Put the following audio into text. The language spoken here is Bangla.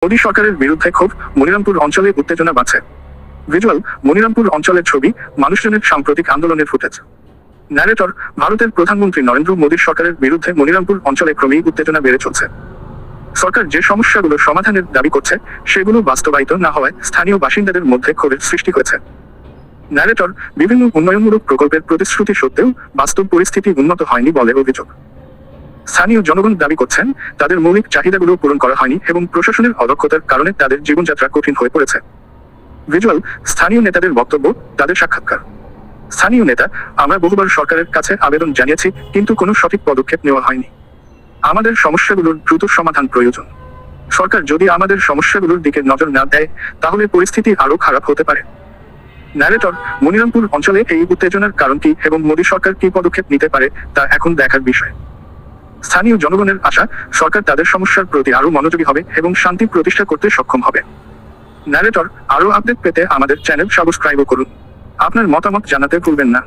মোদী সরকারের বিরুদ্ধে ক্ষোভ, মনিরামপুর অঞ্চলে উত্তেজনা বাড়ছে। ভিজুয়াল, মনিরামপুর অঞ্চলের ছবি, মানুষজনের সাম্প্রতিক আন্দোলনের ফুটেজ। ন্যারেটর, ভারতের প্রধানমন্ত্রী নরেন্দ্র মোদীর সরকারের বিরুদ্ধে মনিরামপুর অঞ্চলে ক্রমেই উত্তেজনা বেড়ে চলছে। সরকার যে সমস্যাগুলো সমাধানের দাবি করছে সেগুলো বাস্তবায়িত না হওয়ায় স্থানীয় বাসিন্দাদের মধ্যে ক্ষোভের সৃষ্টি হয়েছে। ন্যারেটর, বিভিন্ন উন্নয়নমূলক প্রকল্পের প্রতিশ্রুতি সত্ত্বেও বাস্তব পরিস্থিতি উন্নত হয়নি বলে অভিযোগ। স্থানীয় জনগণ দাবি করছেন তাদের মৌলিক চাহিদাগুলো পূরণ করা হয়নি এবং প্রশাসনের অদক্ষতার কারণে তাদের জীবনযাত্রা কঠিন হয়ে পড়েছে। ভিজুয়াল, স্থানীয় নেতাদের বক্তব্য, তাদের সাক্ষাৎকার। স্থানীয় নেতা, আমরা বহুবার সরকারের কাছে আবেদন জানিয়েছি কিন্তু কোনো সঠিক পদক্ষেপ নেওয়া হয়নি। আমাদের সমস্যাগুলোর দ্রুত সমাধান প্রয়োজন। সরকার যদি আমাদের সমস্যাগুলোর দিকে নজর না দেয় তাহলে পরিস্থিতি আরও খারাপ হতে পারে। ন্যারেটর, মনিরামপুর অঞ্চলে এই উত্তেজনার কারণ কি এবং মোদী সরকার কি পদক্ষেপ নিতে পারে তা এখন দেখার বিষয়। স্থানীয় জনগণের আশা, সরকার তাদের সমস্যার প্রতি আরও মনোযোগী হবে এবং শান্তি প্রতিষ্ঠা করতে সক্ষম হবে। ন্যারেটর, আরও আপডেট পেতে আমাদের চ্যানেল সাবস্ক্রাইব করুন। আপনার মতামত জানাতে ভুলবেন না।